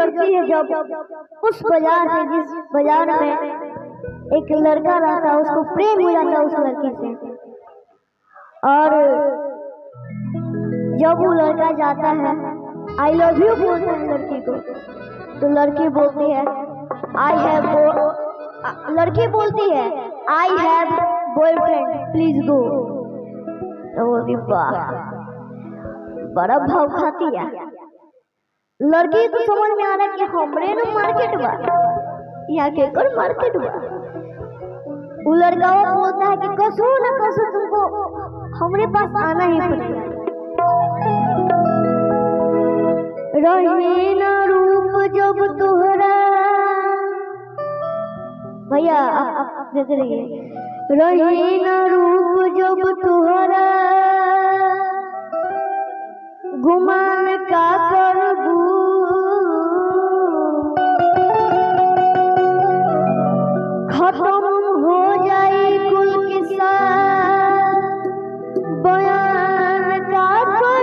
गुजरती है जब उस बाजार से जिस बाजार में एक लड़का रहता है, उसको प्रेम हो जाता है उस लड़की से। और जब वो लड़का जाता है आई लव यू बोलता है लड़की को, तो लड़की बोलती है I have boyfriend please go. तो बोलती वाह बड़ा भाव खाती है। लड़की को समझ में आ रहा है कि हमरे न मार्केट बा, यहाँ के कर मार्केट बा। वो लड़का बोलता है कि कसो न कसो तुमको हमरे पास आना ही पड़ेगा। रहे न रूप जब तुहरा, भैया आप देख रहिए, रहे न रूप जब तुहरा गुमान का करबू, खत्म हो जाए कुल किस्सा बयान का करबू।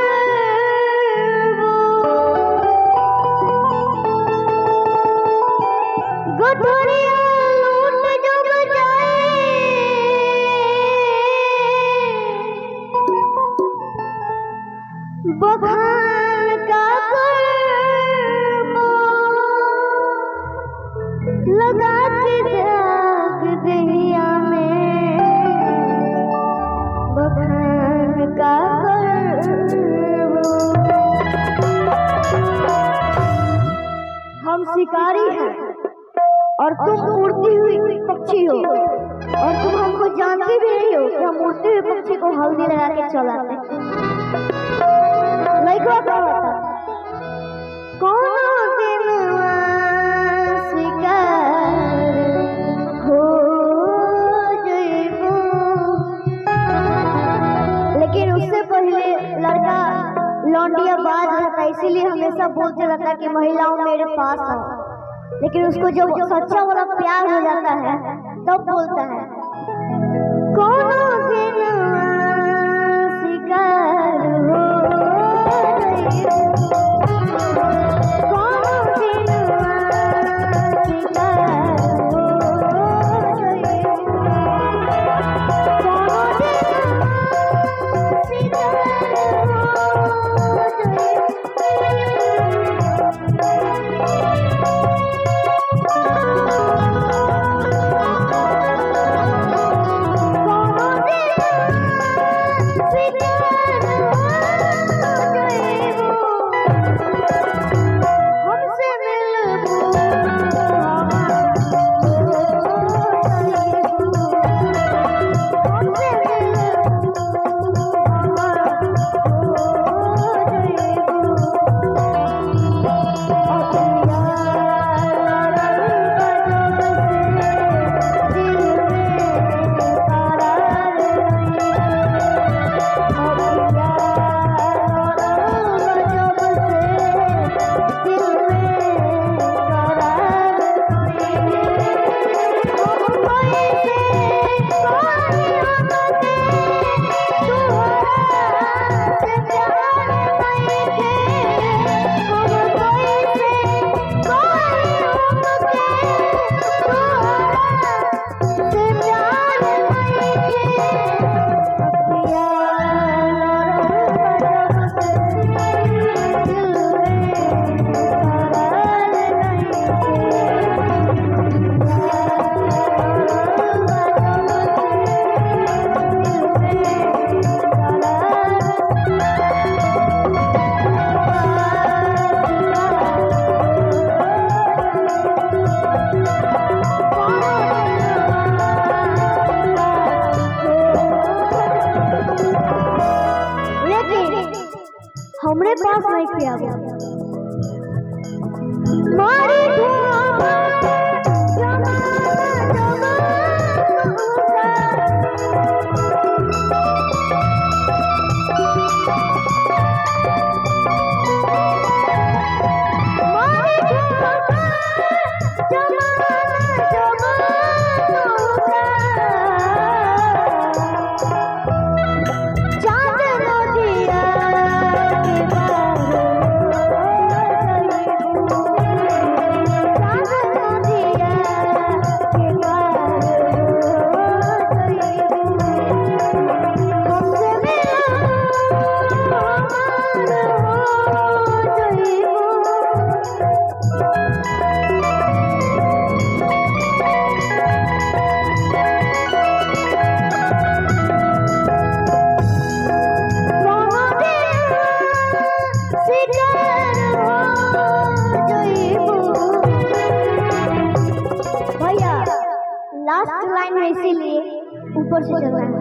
गठरिया लूट जब जाए बखान का करबू, लगा के दाग दहिया में बखान का करबू। हम शिकारी हैं और तुम उड़ती हुई पक्षी हो, और तुम हमको जानती भी नहीं हो कि हम उड़ते हुए पक्षी को हल्दी लगा के चलाते। लइका कहता कौन दिन शिकार हो जइबू। लेकिन उससे पहले लड़का लौंडिया बाज रहता, इसीलिए हमेशा बोलते रहता कि महिलाओं मेरे पास आओ। लेकिन उसको जब सच्चा वाला प्यार हो जाता है तब बोलता है कौन दिन शिकार हो हमरे पास नहीं किया गया। ऊपर से चलना है।